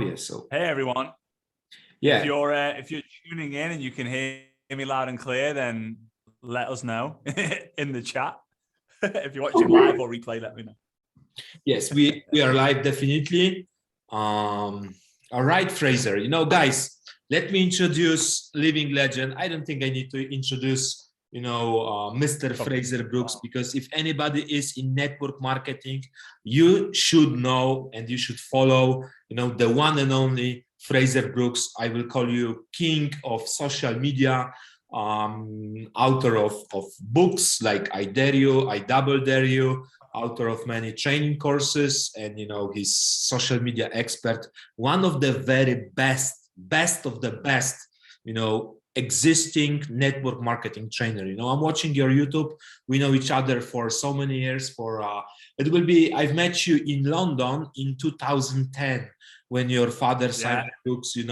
Yeah, so Hey everyone. yeah, If you're tuning in and you can hear me loud and clear, then let us know in the chat. If you're watching live or replay, let me know. yes, we are live definitely. All right, Fraser. Guys, let me introduce living legend. I don't think I need to introduce, Mr. Frazer Brooks, because if anybody is in network marketing, you should know and you should follow, the one and only Frazer Brooks. I will call you king of social media, author of books like I Dare You, I Double Dare You, author of many training courses, and he's social media expert, one of the very best of the best, existing network marketing trainer. I'm watching your YouTube. We know each other for so many years. I've met you in London in 2010 when your father signed books. We've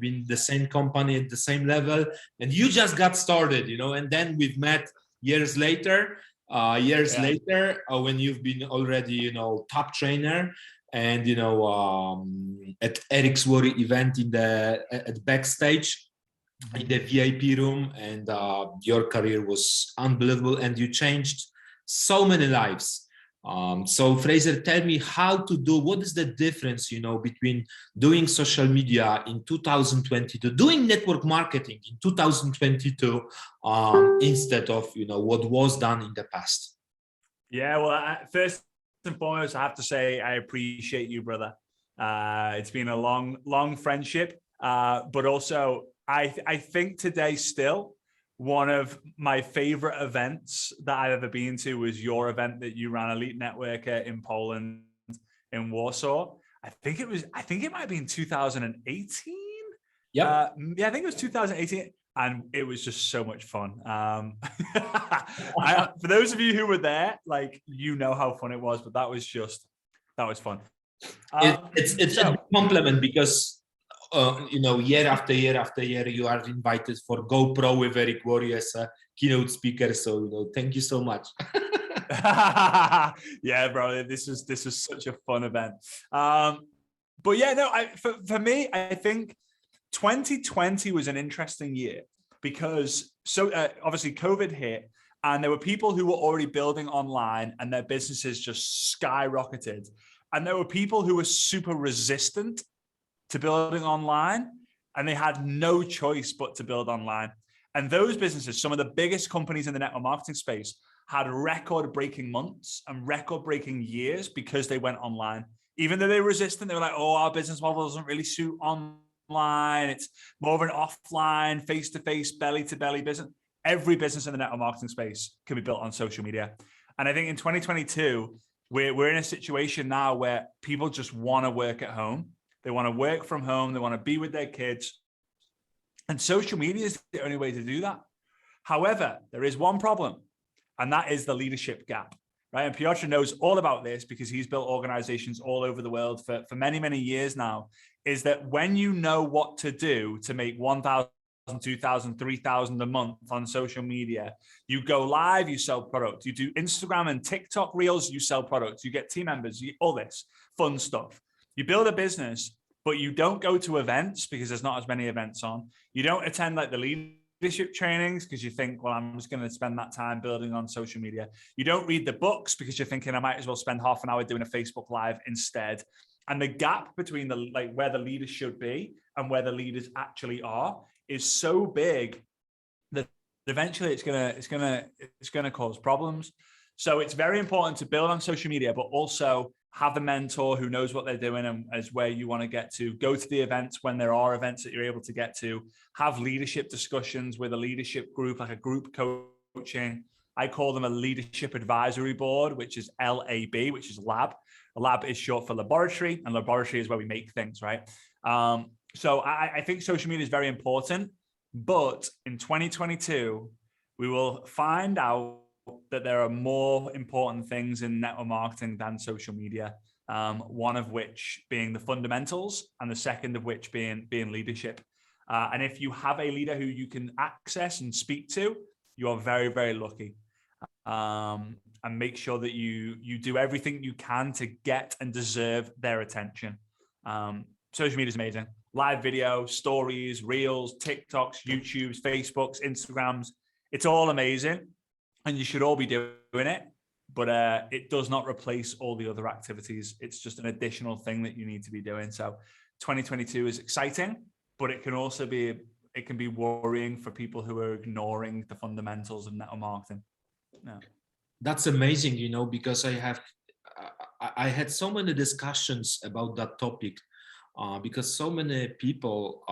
been in the same company at the same level, and you just got started, and then we've met years later when you've been already, top trainer, and at Eric's Worry event at backstage in the VIP room, and your career was unbelievable, and you changed so many lives. So Frazer, tell me what is the difference, between doing social media in 2022, doing network marketing in 2022, instead of, what was done in the past? Yeah, well, first and foremost, I have to say I appreciate you, brother. It's been a long friendship, but also I think today still one of my favorite events that I've ever been to was your event that you ran, Elite Networker in Poland, in Warsaw. I think it might have been 2018. Yeah, I think it was 2018. And it was just so much fun. For those of you who were there, how fun it was, but that was fun. It's a compliment because year after year after year, you are invited for GoPro with Eric Worre as a keynote speaker. So, thank you so much. Yeah, bro, this was such a fun event. But yeah, no, for me, I think 2020 was an interesting year because obviously COVID hit, and there were people who were already building online and their businesses just skyrocketed. And there were people who were super resistant to building online, and they had no choice but to build online. And those businesses, some of the biggest companies in the network marketing space, had record-breaking months and record-breaking years because they went online. Even though they were resistant, they were like, oh, our business model doesn't really suit online. It's more of an offline, face-to-face, belly-to-belly business. Every business in the network marketing space can be built on social media. And I think in 2022, we're in a situation now where people just want to work at home. They want to work from home. They want to be with their kids. And social media is the only way to do that. However, there is one problem, and that is the leadership gap, right? And Piotr knows all about this because he's built organizations all over the world for many, many years now, is that when you know what to do to make 1,000, 2,000, 3,000 a month on social media, you go live, you sell product. You do Instagram and TikTok reels, you sell products. You get team members, all this fun stuff. You build a business, but you don't go to events because there's not as many events on. You don't attend the leadership trainings because you think, well, I'm just going to spend that time building on social media. You don't read the books because you're thinking I might as well spend half an hour doing a Facebook Live instead. And the gap between where the leaders should be and where the leaders actually are is so big that eventually it's gonna cause problems. So it's very important to build on social media, but also have a mentor who knows what they're doing and is where you want to get to. Go to the events when there are events that you're able to get to. Have leadership discussions with a leadership group, like a group coaching. I call them a leadership advisory board, which is LAB, which is lab. A lab is short for laboratory, and laboratory is where we make things, right? So I think social media is very important, but in 2022, we will find out that there are more important things in network marketing than social media. One of which being the fundamentals, and the second of which being leadership. And if you have a leader who you can access and speak to, you are very, very lucky. And make sure that you do everything you can to get and deserve their attention. social media is amazing. Live video, stories, reels, TikToks, YouTubes, Facebooks, Instagrams. It's all amazing. And you should all be doing it. But it does not replace all the other activities. It's just an additional thing that you need to be doing. So 2022 is exciting, but it can also be worrying for people who are ignoring the fundamentals of network marketing. Yeah. That's amazing, because I had so many discussions about that topic, because so many people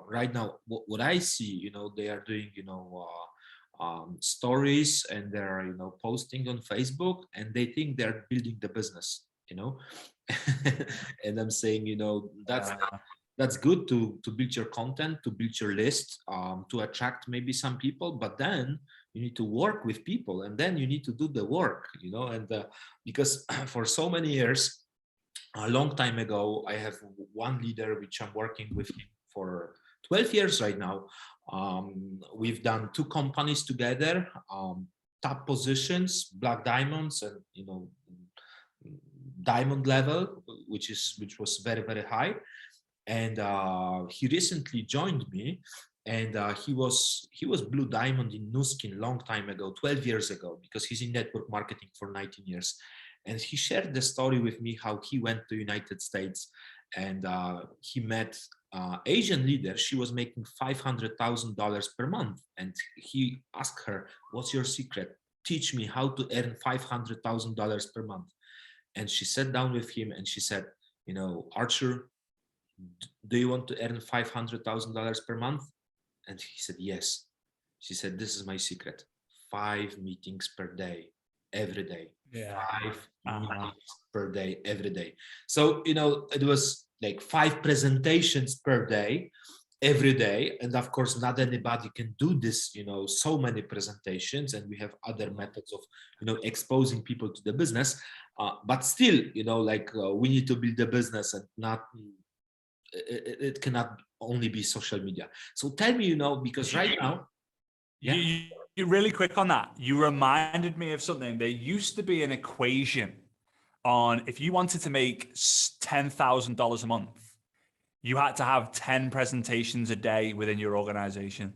right now, what I see, they are doing, stories, and they're, posting on Facebook, and they think they're building the business, and I'm saying, that's good to build your content, to build your list, to attract maybe some people, but then you need to work with people, and then you need to do the work, and because for so many years, a long time ago, I have one leader which I'm working with him for 12 years right now. We've done 2 companies together, top positions, black diamonds, and diamond level, which was very, very high. And he recently joined me, and he was blue diamond in Nu Skin long time ago, 12 years ago, because he's in network marketing for 19 years. And he shared the story with me how he went to United States, and he met Asian leader. She was making $500,000 per month, and he asked her, "What's your secret? Teach me how to earn $500,000 per month." And she sat down with him and she said, "Archer, do you want to earn $500,000 per month?" And he said, "Yes." She said, "This is my secret: 5 meetings per day, every day." Yeah. 5 meetings per day, every day. So, it was like 5 presentations per day, every day. And of course, not anybody can do this, so many presentations. And we have other methods of, exposing people to the business. But still, we need to build the business, and it cannot only be social media. So tell me, because right now, you really quick on that. You reminded me of something. There used to be an equation on if you wanted to make $10,000 a month, you had to have 10 presentations a day within your organization.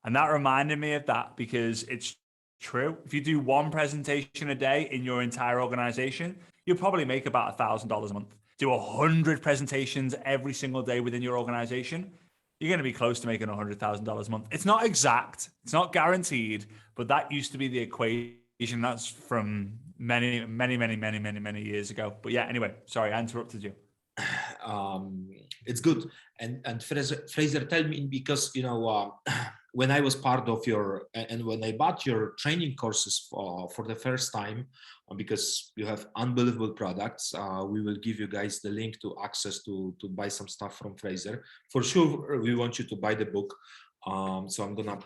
And that reminded me of that because it's true. If you do 1 presentation a day in your entire organization, you'll probably make about $1,000 a month. Do 100 presentations every single day within your organization, you're going to be close to making $100,000 a month. It's not exact, it's not guaranteed, but that used to be the equation. That's from many years ago. But yeah, anyway, sorry, I interrupted you. It's good. And Frazer, tell me, because when I was part of your, and when I bought your training courses for the first time, because you have unbelievable products, we will give you guys the link to access to buy some stuff from Frazer. For sure, we want you to buy the book. So I'm gonna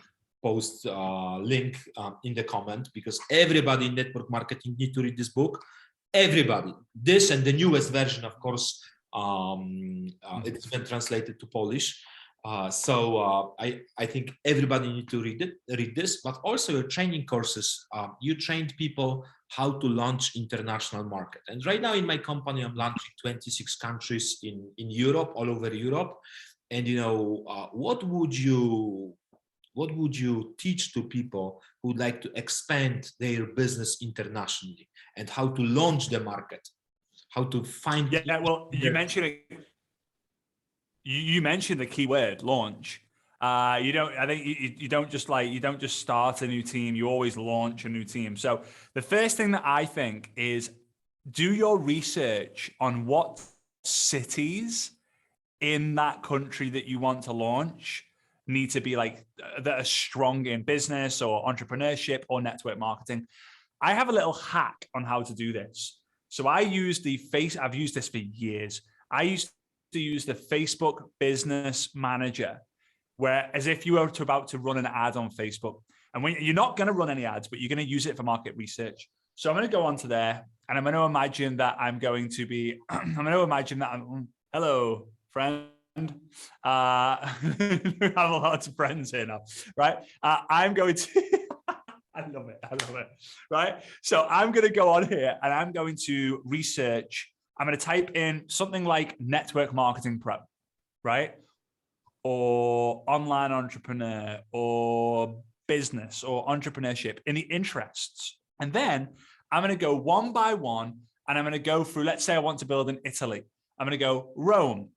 post a link in the comment, because everybody in network marketing need to read this book. Everybody. This and the newest version, of course, it's been translated to Polish. So I think everybody need to read this, but also your training courses. You trained people how to launch international market. And right now in my company, I'm launching 26 countries in Europe, all over Europe. And what would you teach to people who would like to expand their business internationally, and how to launch the market, how to find? Yeah, well, you mentioned it. You mentioned the keyword launch. You don't. I think you don't just start a new team. You always launch a new team. So the first thing that I think is do your research on what cities in that country that you want to launch need to be that are strong in business or entrepreneurship or network marketing. I have a little hack on how to do this. So I've used this for years. I used to use the Facebook Business Manager, where as if you were about to run an ad on Facebook. And when you're not going to run any ads, but you're going to use it for market research. So I'm going to go onto there, and I'm going to imagine that I'm hello, friend. I have lots of friends here now, right? I'm going to, I love it, right? So I'm going to go on here and I'm going to research I'm going to type in something like network marketing pro, right? Or online entrepreneur or business or entrepreneurship in the interests. And then I'm going to go one by one and I'm going to go through, let's say I want to build in Italy. I'm going to go Rome.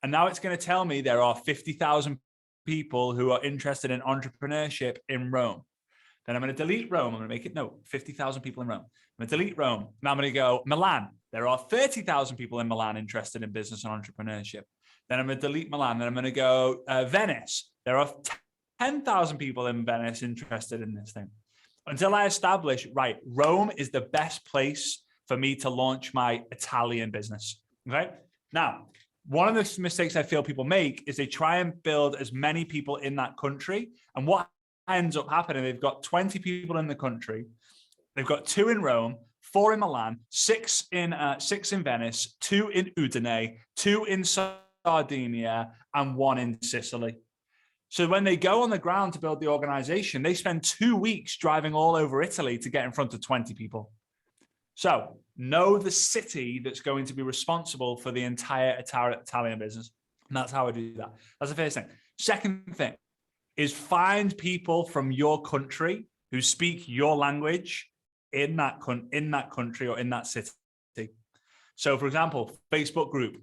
And now it's going to tell me there are 50,000 people who are interested in entrepreneurship in Rome. Then I'm going to delete Rome. I'm going to make it no, 50,000 people in Rome. I'm going to delete Rome. Now I'm going to go Milan. There are 30,000 people in Milan interested in business and entrepreneurship. Then I'm going to delete Milan. Then I'm going to go Venice. There are 10,000 people in Venice interested in this thing. Until I establish, right, Rome is the best place for me to launch my Italian business. Okay. Now, one of the mistakes I feel people make is they try and build as many people in that country. And what ends up happening, they've got 20 people in the country. They've got 2 in Rome, 4 in Milan, 6 in Venice, 2 in Udine, 2 in Sardinia, and 1 in Sicily. So when they go on the ground to build the organization, they spend 2 weeks driving all over Italy to get in front of 20 people. So know the city that's going to be responsible for the entire Italian business. And that's how I do that. That's the first thing. Second thing is find people from your country who speak your language in that country or in that city. So for example, Facebook group,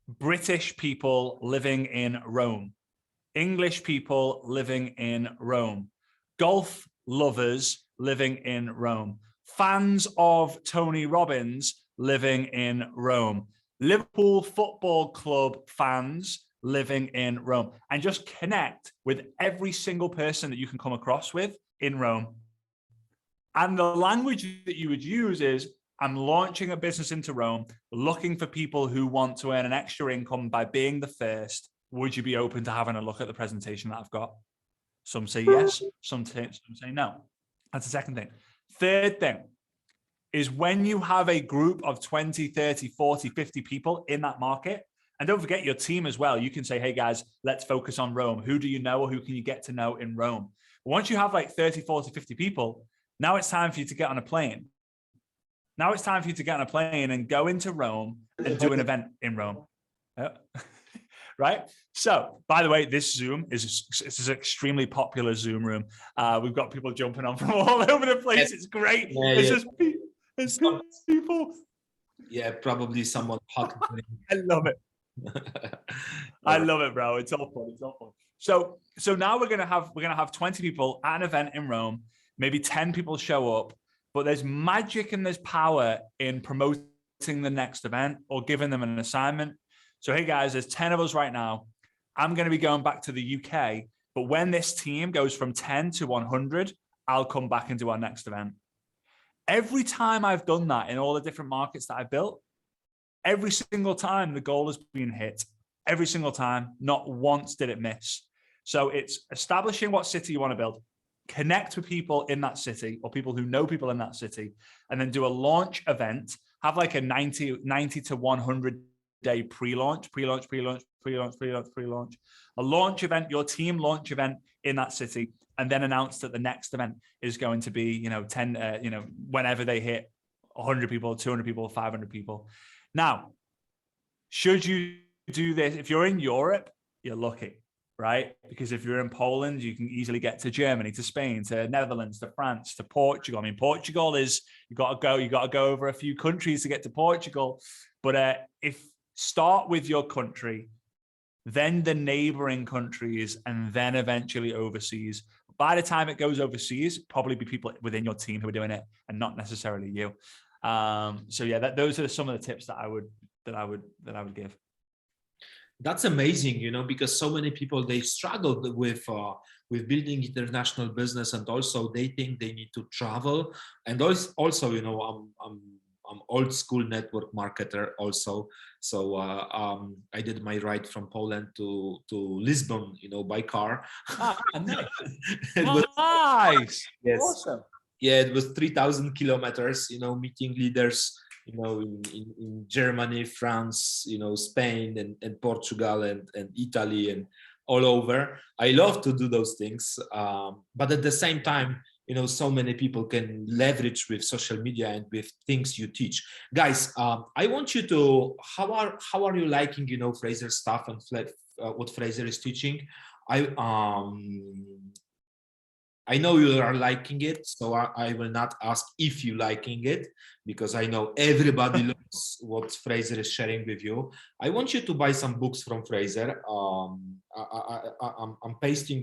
British people living in Rome, English people living in Rome, golf lovers living in Rome, fans of Tony Robbins living in Rome, Liverpool Football Club fans living in Rome, and just connect with every single person that you can come across with in Rome. And the language that you would use is, I'm launching a business into Rome, looking for people who want to earn an extra income by being the first. Would you be open to having a look at the presentation that I've got? Some say yes, some say no. That's the second thing. Third thing is when you have a group of 20, 30, 40, 50 people in that market, and don't forget your team as well. You can say, hey guys, let's focus on Rome. Who do you know or who can you get to know in Rome? Once you have like 30, 40, 50 people, now it's time for you to get on a plane. Now it's time for you to get on a plane and go into Rome and do an event in Rome. Right? So, by the way, this Zoom is an extremely popular Zoom room. We've got people jumping on from all over the place. It's great. Yeah, it's people. Yeah, probably someone hot. I love it. I love it, bro. It's all fun. It's all fun. So now we're gonna have 20 people at an event in Rome. Maybe 10 people show up, but there's magic and there's power in promoting the next event or giving them an assignment. So, hey guys, there's 10 of us right now. I'm going to be going back to the UK, but when this team goes from 10 to 100, I'll come back and do our next event. Every time I've done that in all the different markets that I built, every single time the goal has been hit. Every single time, not once did it miss. So it's establishing what city you want to build, connect with people in that city or people who know people in that city, and then do a launch event, have like a 90 to 100 day pre-launch, a launch event, your team launch event in that city, and then announce that the next event is going to be, 10, whenever they hit 100 people, 200 people, 500 people. Now, should you do this? If you're in Europe, you're lucky, right? Because if you're in Poland, you can easily get to Germany, to Spain, to Netherlands, to France, to Portugal. I mean, Portugal is, you got to go over a few countries to get to Portugal. But if start with your country, then the neighboring countries, and then eventually overseas. By the time it goes overseas, probably be people within your team who are doing it and not necessarily you. So yeah, those are some of the tips that I would give. That's amazing, because so many people, they struggle with building international business, and also they think they need to travel. And also, I'm old school network marketer also. So I did my ride from Poland to Lisbon, by car. Nice. Nice. Yes. Awesome. Yeah, it was 3,000 kilometers, meeting leaders, in Germany, France, Spain and Portugal and Italy and all over. I love to do those things. But at the same time, so many people can leverage with social media and with things you teach. Guys, I want you to, how are you liking, Frazer's stuff and what Frazer is teaching? I know you are liking it, so I will not ask if you liking it, because I know everybody loves what Frazer is sharing with you. I want you to buy some books from Frazer. I'm pasting,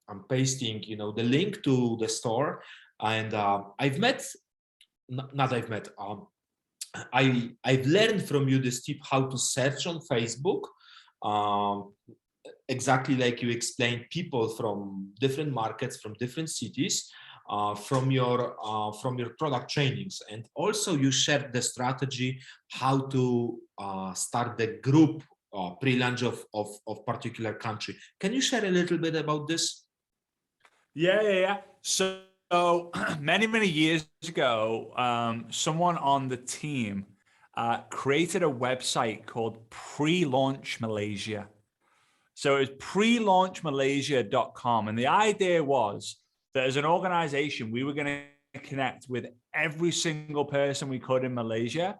I'm pasting, the link to the store, and I've learned from you this tip how to search on Facebook. Exactly like you explained, people from different markets, from different cities, from your product trainings, and also you shared the strategy how to start the group pre-launch of particular country. Can you share a little bit about this? Yeah. So many years ago, someone on the team created a website called Pre-Launch Malaysia. So it was prelaunchmalaysia.com. And the idea was that as an organization, we were going to connect with every single person we could in Malaysia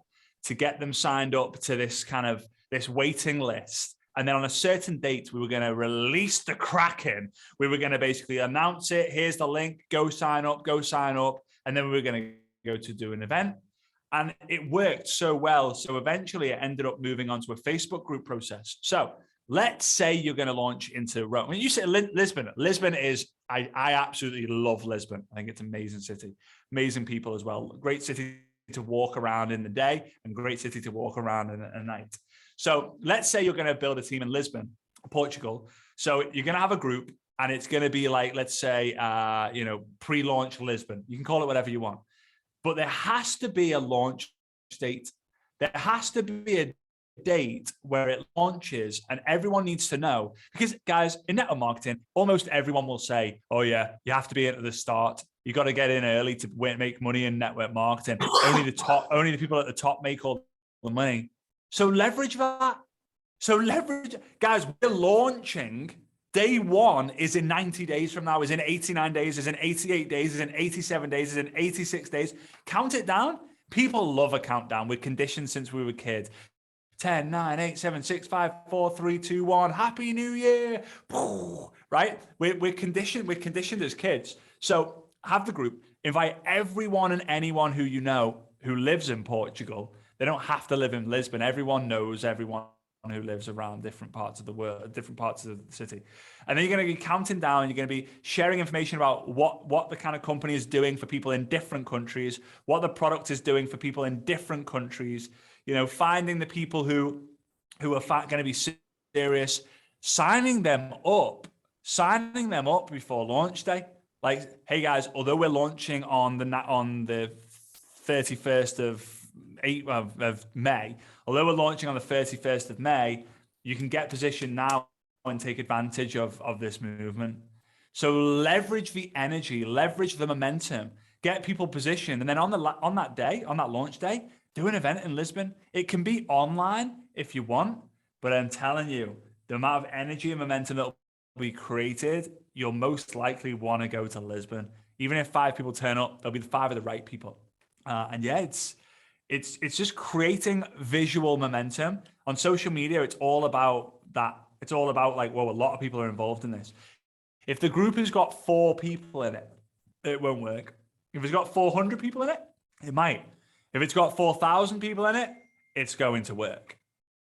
to get them signed up to this waiting list. And then on a certain date, we were going to release the Kraken. We were going to basically announce it. Here's the link. Go sign up. And then we were going to go to do an event. And it worked so well. So eventually it ended up moving on to a Facebook group process. So let's say you're going to launch into Rome. When you say Lisbon, I absolutely love Lisbon. I think it's an amazing city, amazing people as well. Great city to walk around in the day and great city to walk around in at night. So let's say you're going to build a team in Lisbon, Portugal. So you're going to have a group and it's going to be like, let's say, pre-launch Lisbon. You can call it whatever you want, but there has to be a launch date. There has to be a date where it launches, and everyone needs to know, because guys, in network marketing, almost everyone will say, oh yeah, you have to be in at the start. You got to get in early to make money in network marketing. Only the people at the top make all the money. So leverage that. Guys, we're launching. Day one is in 90 days from now, is in 89 days, is in 88 days, is in 87 days, is in 86 days. Count it down. People love a countdown. We're conditioned since we were kids. 10, 9, 8, 7, 6, 5, 4, 3, 2, 1. Happy New Year. Right? We're conditioned as kids. So have the group. Invite everyone and anyone who you know who lives in Portugal. They don't have to live in Lisbon. Everyone knows everyone who lives around different parts of the world, different parts of the city. And then you're going to be counting down. You're going to be sharing information about what the kind of company is doing for people in different countries, what the product is doing for people in different countries. Finding the people who are going to be serious, signing them up before launch day. Like, hey guys, although we're launching on the 31st of May, although we're launching on the 31st of May, you can get positioned now and take advantage of this movement. So leverage the energy, leverage the momentum, get people positioned, and then on that launch day, do an event in Lisbon. It can be online if you want, but I'm telling you, the amount of energy and momentum that will be created, you'll most likely want to go to Lisbon. Even if 5 people turn up, they'll be the 5 of the right people. And yeah, it's just creating visual momentum. On social media, it's all about that. It's all about a lot of people are involved in this. If the group has got 4 people in it, it won't work. If it's got 400 people in it, it might. If it's got 4,000 people in it, it's going to work.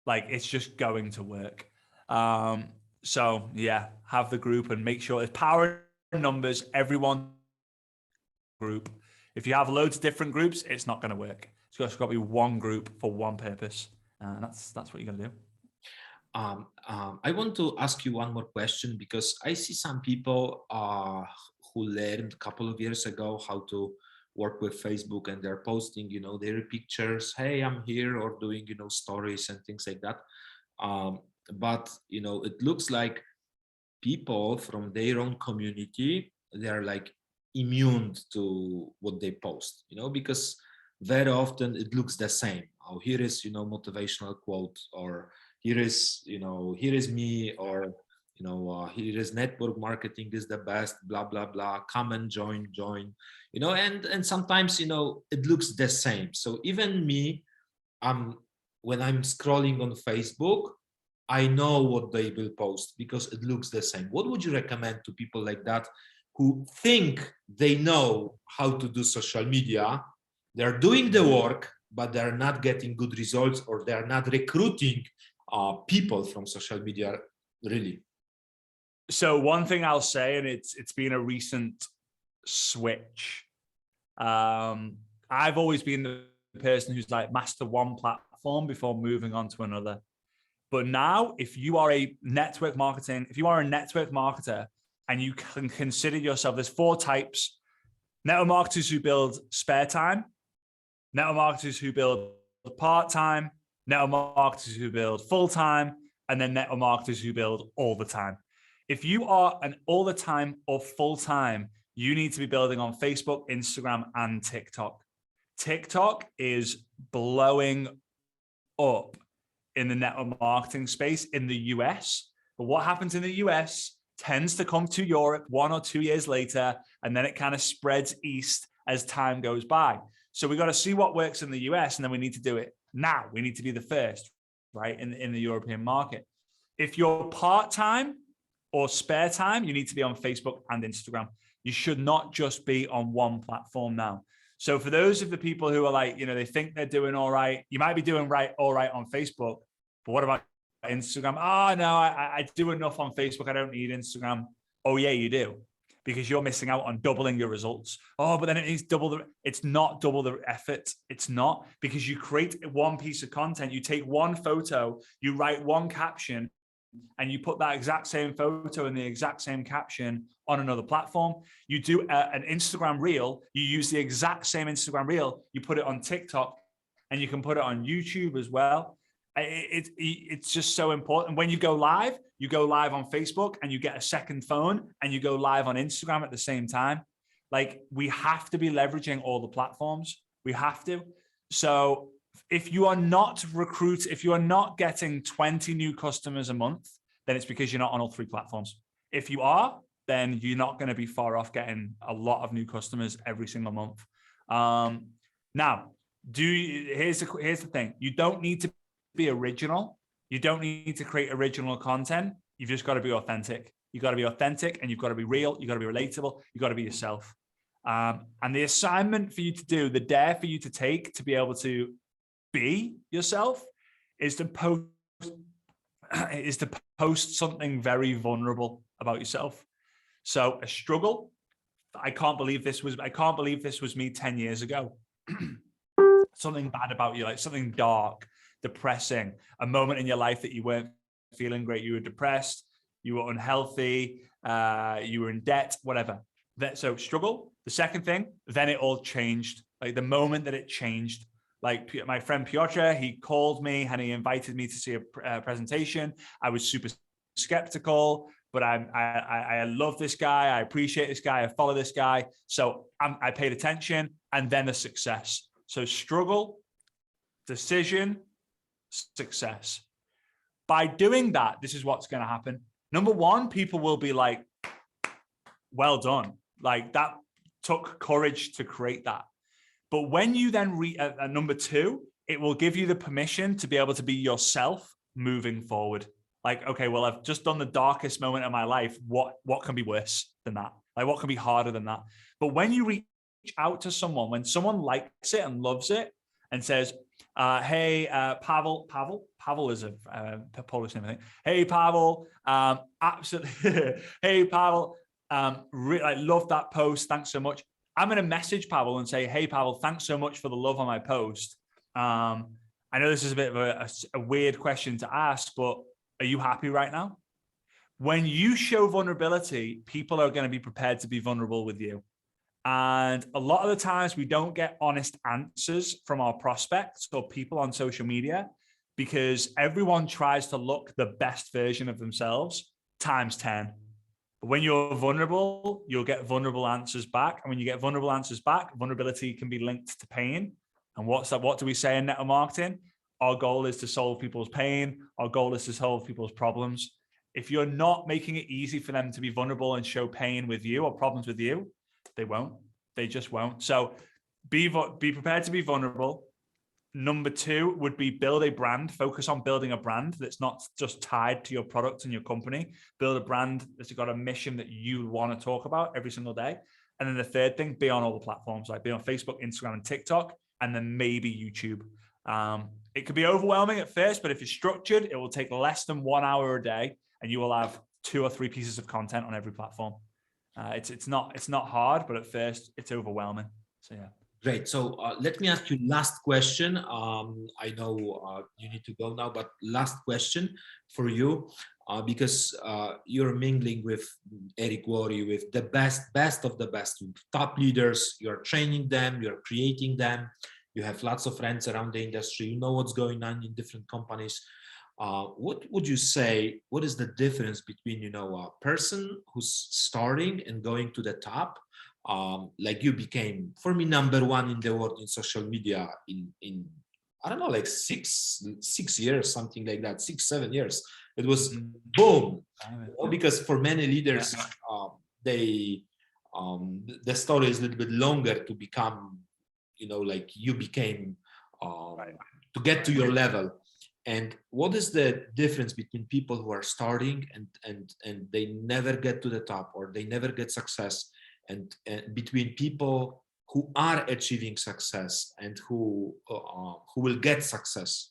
It's just going to work. So yeah, have the group and make sure there's power in numbers, everyone group. If you have loads of different groups, it's not going to work. It's got to be one group for one purpose. And that's what you're going to do. I want to ask you one more question, because I see some people who learned a couple of years ago how to work with Facebook, and they're posting, their pictures, hey, I'm here, or doing, stories and things like that. But, it looks like people from their own community, they're immune to what they post, because very often it looks the same. Oh, here is, motivational quote, or here is me, or here is network marketing is the best, blah blah blah, come and join, and sometimes it looks the same. So even me, when I'm scrolling on Facebook, I know what they will post because it looks the same. What would you recommend to people like that who think they know how to do social media? They're doing the work, but they're not getting good results, or they're not recruiting people from social media, really. So one thing I'll say, and it's been a recent switch. I've always been the person who's like master one platform before moving on to another. But now, if you are a network marketer and you can consider yourself, there's 4 types: network marketers who build spare time, network marketers who build part-time, network marketers who build full-time, and then network marketers who build all the time. If you are an all the time or full-time, you need to be building on Facebook, Instagram, and TikTok. TikTok is blowing up in the network marketing space in the US. But what happens in the US tends to come to Europe 1 or 2 years later, and then it kind of spreads east as time goes by. So we got to see what works in the US, and then we need to do it now. We need to be the first, right, in the European market. If you're part-time or spare time, you need to be on Facebook and Instagram. You should not just be on one platform now. So for those of the people who are like, they think they're doing all right, you might be doing all right on Facebook, but what about Instagram? Oh, no, I do enough on Facebook. I don't need Instagram. Oh, yeah, you do, because you're missing out on doubling your results. Oh, but then it needs it's not double the effort. It's not, because you create one piece of content. You take one photo, you write one caption, and you put that exact same photo and the exact same caption on another platform. You do an Instagram reel, you use the exact same Instagram reel, you put it on TikTok, and you can put it on YouTube as well. It's just so important. When you go live on Facebook, and you get a second phone and you go live on Instagram at the same time. Like, we have to be leveraging all the platforms. We have to. So if you are not getting 20 new customers a month, then it's because you're not on all 3 platforms. If you are, then you're not going to be far off getting a lot of new customers every single month. Now, here's the thing. You don't need to be original. You don't need to create original content. You've just got to be authentic. You've got to be authentic, and you've got to be real. You've got to be relatable. You've got to be yourself. And the assignment for you to do, the dare for you to take to be able to be yourself, is to post something very vulnerable about yourself. So a struggle. I can't believe this was me 10 years ago. Something bad about you, like something dark, depressing, a moment in your life that you weren't feeling great. You were depressed, you were unhealthy, you were in debt, whatever. So struggle. The second thing, then it all changed. Like the moment that it changed, like my friend Piotr, he called me and he invited me to see a presentation. I was super skeptical, but I love this guy. I appreciate this guy. I follow this guy. So I paid attention, and then a success. So struggle, decision, success. By doing that, this is what's going to happen. Number one, people will be like, well done. Like, that took courage to create that. But when you then number two, it will give you the permission to be able to be yourself moving forward. Like, okay, well, I've just done the darkest moment of my life. What can be worse than that? Like, what can be harder than that? But when you reach out to someone, when someone likes it and loves it and says, hey, Pavel is a Polish name, I think. Hey, Pavel, absolutely. Hey, Pavel, I love that post. Thanks so much. I'm going to message Pavel and say, hey, Pavel, thanks so much for the love on my post. I know this is a bit of a weird question to ask, but are you happy right now? When you show vulnerability, people are going to be prepared to be vulnerable with you. And a lot of the times we don't get honest answers from our prospects or people on social media because everyone tries to look the best version of themselves times 10. But when you're vulnerable, you'll get vulnerable answers back. And when you get vulnerable answers back, vulnerability can be linked to pain. And what's that? What do we say in network marketing? Our goal is to solve people's pain. Our goal is to solve people's problems. If you're not making it easy for them to be vulnerable and show pain with you or problems with you, they won't. They just won't. So be prepared to be vulnerable. Number 2 would be build a brand. Focus on building a brand that's not just tied to your product and your company. Build a brand that's got a mission that you want to talk about every single day. And then the third thing, be on all the platforms, like be on Facebook, Instagram, and TikTok, and then maybe YouTube. It could be overwhelming at first, but if you're structured, it will take less than 1 hour a day, and you will have 2 or 3 pieces of content on every platform. It's not hard, but at first it's overwhelming. So yeah. Great. So let me ask you last question. I know you need to go now, but last question for you, because you're mingling with Eric Worre, with the best of the best, top leaders. You're training them, you're creating them. You have lots of friends around the industry. You know what's going on in different companies. What would you say? What is the difference between a person who's starting and going to the top? Like you became, for me, #1 in the world in social media in I don't know, like six years, something like that, 6-7 years. It was boom. Because for many leaders, the story is a little bit longer to become, like you became, to get to your level. And what is the difference between people who are starting and they never get to the top, or they never get success, and between people who are achieving success and who will get success?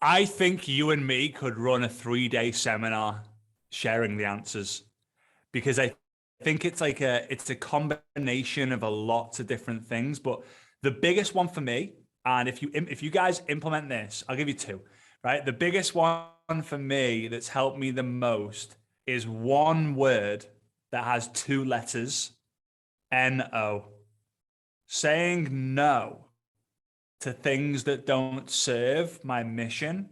I think you and me could run a 3-day seminar sharing the answers, because I think it's a combination of a lot of different things. But the biggest one for me, and if you guys implement this, I'll give you 2, right? The biggest one for me that's helped me the most is one word that has 2 letters, NO. Saying no to things that don't serve my mission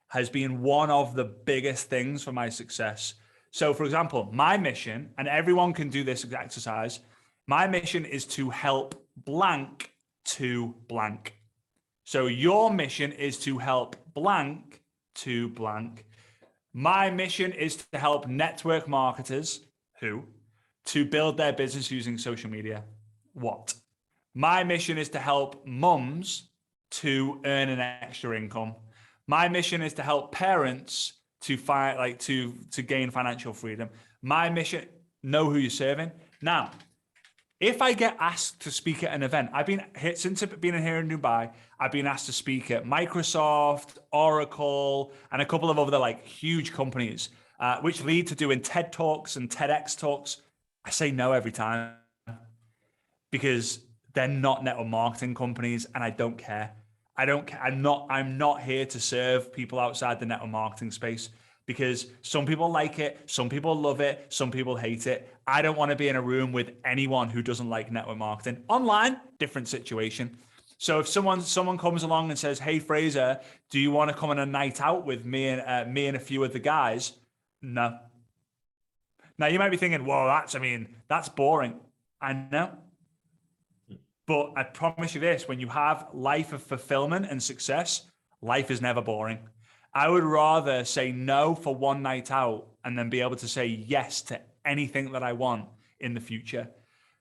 has been one of the biggest things for my success. So, for example, my mission, and everyone can do this exercise, my mission is to help blank to blank. So your mission is to help blank to blank. My mission is to help network marketers to build their business using social media. What? My mission is to help mums to earn an extra income. My mission is to help parents to gain financial freedom. My mission, know who you're serving. Now, if I get asked to speak at an event, since I've been here in Dubai, I've been asked to speak at Microsoft, Oracle, and a couple of other huge companies, which lead to doing TED Talks and TEDx Talks. I say no every time, because they're not network marketing companies, and I don't care. I'm not here to serve people outside the network marketing space, because some people like it, some people love it, some people hate it. I don't want to be in a room with anyone who doesn't like network marketing. Online, different situation. So if someone comes along and says, "Hey Frazer, do you want to come on a night out with me and a few of the guys?" No. Now you might be thinking, "Well, that's boring." I know. But I promise you this, when you have life of fulfillment and success, life is never boring. I would rather say no for one night out and then be able to say yes to anything that I want in the future.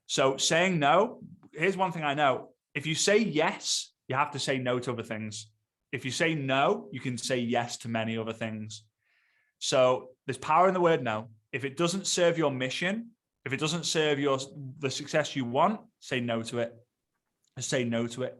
So saying no, here's one thing I know. If you say yes, you have to say no to other things. If you say no, you can say yes to many other things. So there's power in the word no. If it doesn't serve your mission, if it doesn't serve the success you want, say no to it. Say no to it.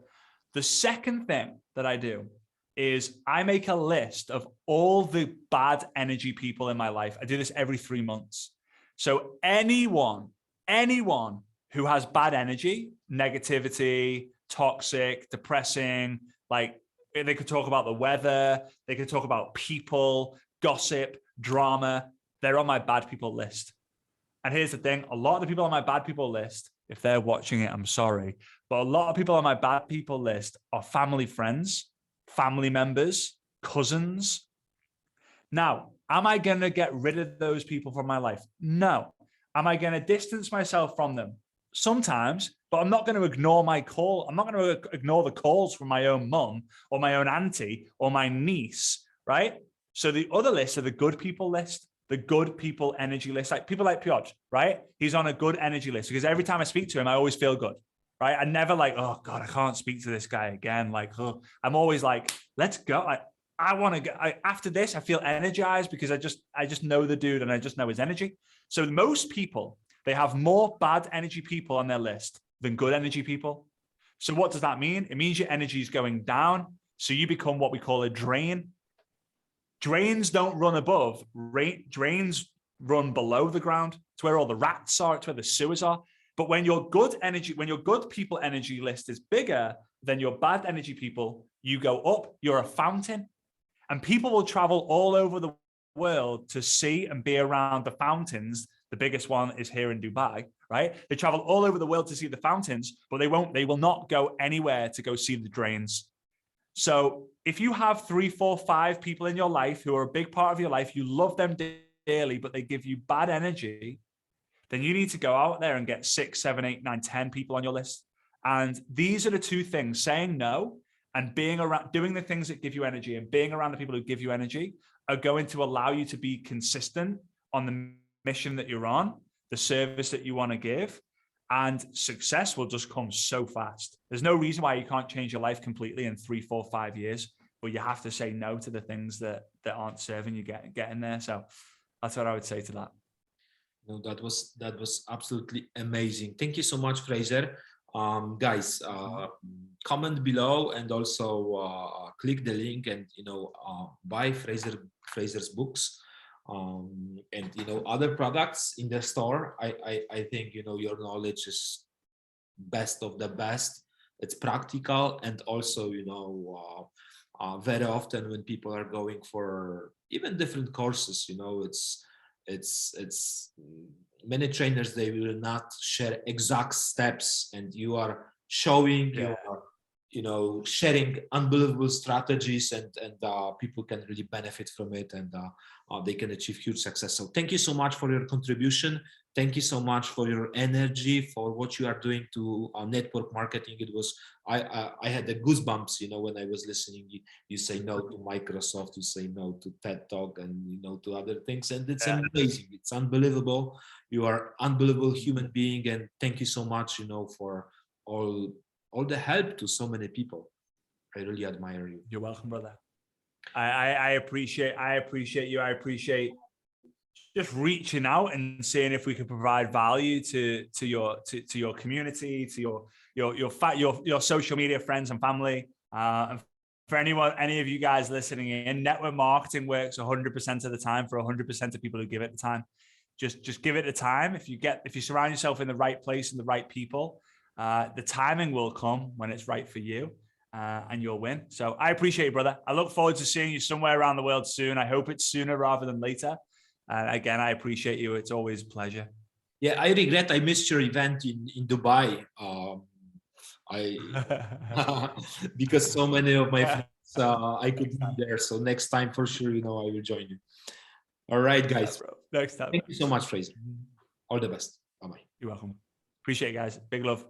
The second thing that I do is I make a list of all the bad energy people in my life. I do this every 3 months. So anyone who has bad energy, negativity, toxic, depressing, they could talk about the weather, they could talk about people, gossip, drama. They're on my bad people list. And here's the thing, a lot of the people on my bad people list, if they're watching it, I'm sorry, but a lot of people on my bad people list are family friends, family members, cousins. Now, am I going to get rid of those people from my life? No. Am I going to distance myself from them? Sometimes, but I'm not going to ignore my call. I'm not going to ignore the calls from my own mum or my own auntie or my niece, right? So the other lists are the good people list, the good people energy list, like people like Piotr, right? He's on a good energy list because every time I speak to him, I always feel good, right? I never like, oh God, I can't speak to this guy again. Like, oh, I'm always like, let's go. I want to go. After this, I feel energized because I just know the dude and I just know his energy. So most people, they have more bad energy people on their list than good energy people. So what does that mean? It means your energy is going down. So you become what we call a drain. Drains don't run above, drains run below the ground. It's where all the rats are, it's where the sewers are. But when your good people energy list is bigger than your bad energy people, you go up, you're a fountain. And people will travel all over the world to see and be around the fountains. The biggest one is here in Dubai, right? They travel all over the world to see the fountains, but they will not go anywhere to go see the drains. So if you have 3, 4, 5 people in your life who are a big part of your life, you love them dearly, but they give you bad energy, then you need to go out there and get 6, 7, 8, 9, 10 people on your list. And these are the two things: saying no and being around, doing the things that give you energy and being around the people who give you energy are going to allow you to be consistent on the mission that you're on, the service that you want to give. And success will just come so fast. There's no reason why you can't change your life completely in 3, 4, 5 years, but you have to say no to the things that aren't serving you getting there. So that's what I would say to that. No, that was absolutely amazing. Thank you so much, Frazer. Guys, comment below and also click the link and buy Frazer's books. And other products in the store. I think your knowledge is best of the best. It's practical, and also very often when people are going for even different courses, it's many trainers, they will not share exact steps, and you are showing, you are sharing unbelievable strategies, and people can really benefit from it, and they can achieve huge success. So thank you so much for your contribution. Thank you so much for your energy, for what you are doing to network marketing. It was, I had the goosebumps, when I was listening. You say no to Microsoft, you say no to TED Talk, and to other things, and it's amazing. It's unbelievable. You are unbelievable human being, and thank you so much, for all the help to so many people. I really admire you. You're welcome, brother. I appreciate you. I appreciate just reaching out and seeing if we can provide value to your community, to your social media friends and family. And for any of you guys listening in, network marketing works 100% of the time for 100% of people who give it the time. Just give it the time. If you surround yourself in the right place and the right people, the timing will come when it's right for you. And you'll win. So I appreciate you, brother. I look forward to seeing you somewhere around the world soon. I hope it's sooner rather than later. And again, I appreciate you. It's always a pleasure. Yeah, I regret I missed your event in Dubai. Because so many of my friends, I couldn't be there. So next time for sure, I will join you. All right, guys. Next time. Thank you so much, Frazer. All the best. Bye-bye. You're welcome. Appreciate it, guys. Big love.